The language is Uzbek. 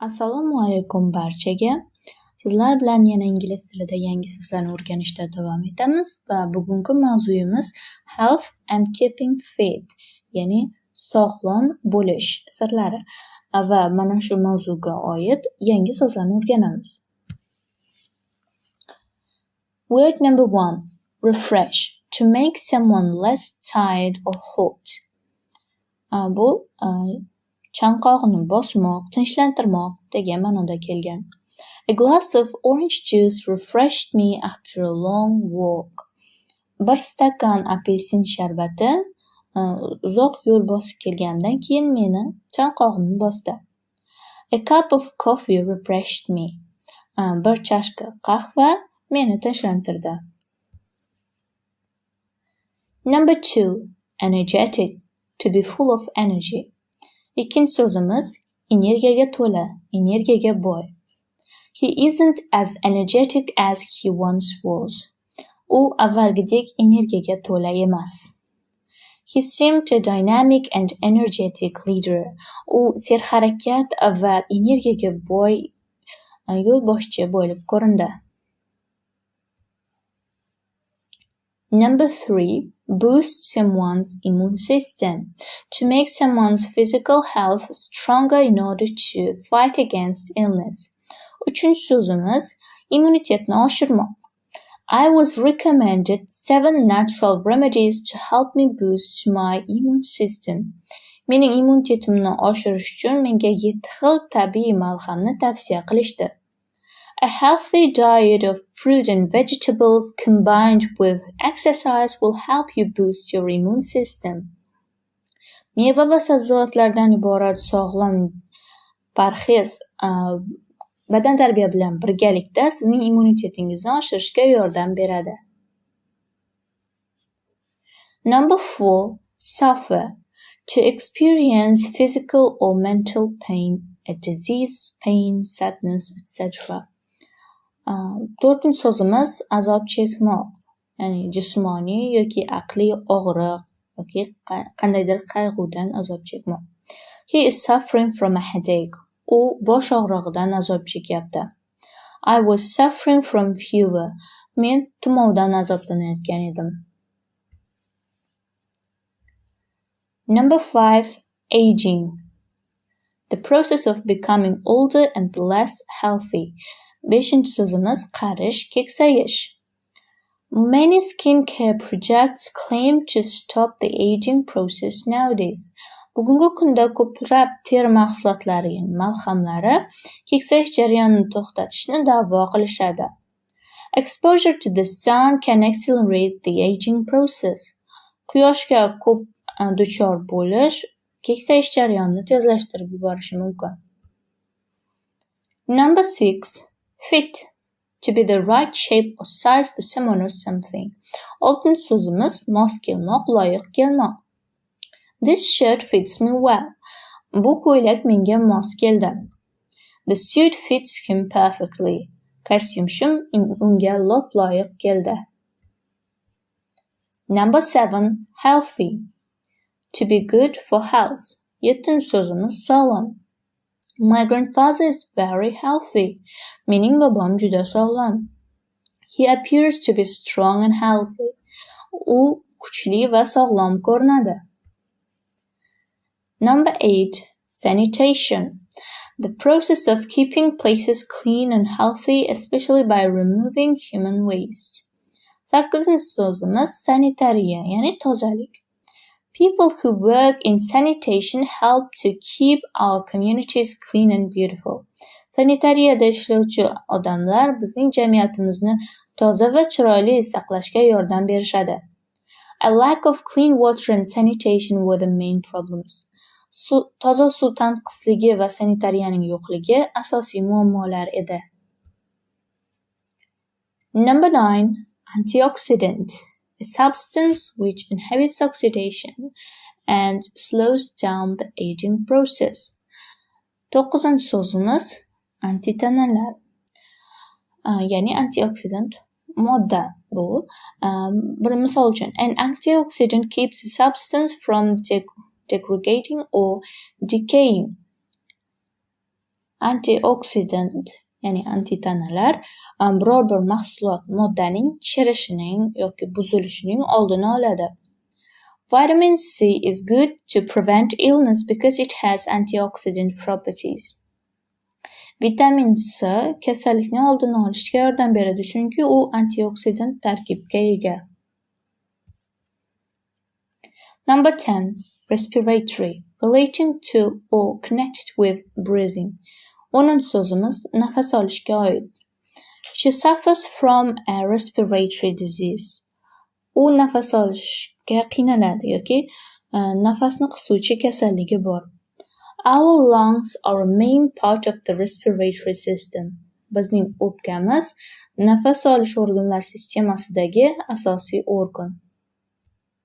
Assalomu alaykum barchaga. Sizlar bilan yana ingliz tilida yangi so'zlarni o'rganishda davom etamiz va bugungi mavzuyimiz health and keeping fit, ya'ni sog'lom bo'lish sirlari. Va mana shu mavzuga oid yangi so'zlarni o'rganamiz. Word number 1. Refresh. To make someone less tired or hot. Bu chanqog'ini bosmoq, tinchlantirmoq degan ma'noda kelgan. A glass of orange juice refreshed me after a long walk. Bir stakan apelsin sharbati uzoq yo'l bosib kelgandan keyin meni chanqog'imni bosdi. A cup of coffee refreshed me. Bir chashka qahva meni tinchlantirdi. Number 2. Energetic. To be full of energy. Ikkinchi so'zimiz energiyaga to'la, energiyaga boy. He isn't as energetic as he once was. U avvalgidek energiyaga to'la emas. He seemed a dynamic and energetic leader. U serharakat va energiyaga boy yo'lboshchi bo'lib ko'rindi. Number 3. Boost someone's immune system. To make someone's physical health stronger in order to fight against illness. Uchinchi so'zimiz immunitetni oshirmoq. I was recommended 7 natural remedies to help me boost my immune system. Mening immunitetimni oshirish uchun menga 7 xil tabiiy malhamni tavsiya qilishdi. A healthy diet of fruit and vegetables combined with exercise will help you boost your immune system. Meva va sabzavotlardan iborat sog'lom parhez badan tarbiya bilan birgalikda sizning immunitetingizni oshirishga yordam beradi. Number 4. Suffer. To experience physical or mental pain, a disease, pain, sadness, etc. To'rtinchi so'zimiz azob chekmoq, ya'ni jismoniy yoki aqliy og'riq yoki qandaydir qayg'udan azob chekmoq. He is suffering from a headache. U bosh og'rig'idan azob chekyapti. I was suffering from fever. Men tumovdan azoblanayotgan edim. Number 5. Aging. The process of becoming older and less healthy. Beshinchi so'zimiz qarish, keksayish. Many skincare products claim to stop the aging process nowadays. Bugungi kunda ko'plab teri mahsulotlari, malhamlari keksayish jarayonini to'xtatishni da'vo qilishadi. Exposure to the sun can accelerate the aging process. Quyoshga ko'p duchor bo'lish keksayish jarayonini tezlashtirib yuborishi mumkin. Number 6. Fit. To be the right shape or size for someone or something. Oltinchi so'zimiz mos kelmoq, loyiq kelmoq. This shirt fits me well. Bu ko'ylak menga mos keldi. The suit fits him perfectly. Kostyum-shim unga lop-loyiq keldi. Number 7. Healthy. To be good for health. Yettinchi so'zimiz sog'lom. My grandfather is very healthy. Mening bobom juda sog'lom. He appears to be strong and healthy. U kuchli va sog'lom ko'rinadi. Number 8. Sanitation. The process of keeping places clean and healthy, especially by removing human waste. 8. so'zimiz sanitariya, ya'ni tozalik. People who work in sanitation help to keep our communities clean and beautiful. Sanitariyada ishlovchi odamlar bizning jamiyatimizni toza va chiroyli saqlashga yordam berishadi. A lack of clean water and sanitation were the main problems. Toza suv tanqisligi va sanitariyaning yo'qligi asosiy muammolar edi. Number 9. Antioxidant. A substance which inhibits oxidation and slows down the aging process. 9. so'zimiz antitanalar. Ya'ni antioxidant modda bu. Bir misol uchun, an antioxidant keeps a substance from degrading or decaying. Antioksidant, ya'ni antitanalar biror bir mahsulot moddaning chirishining yoki buzilishining oldini oladi. Vitamin C is good to prevent illness because it has antioxidant properties. Vitamin C kasallikni oldini olishga yordam beradi, chunki u antioksidant tarkibga ega. Number 10. Respiratory, relating to or connected with breathing. 10 so'zimiz nafas olishga oid. She suffers from a respiratory disease. U nafas olishga qiynaladi yoki nafasni qisuvchi kasalligi bor. Our lungs are a main part of the respiratory system. Bizning o'pkamiz nafas olish organlar sistemasidagi asosiy organ.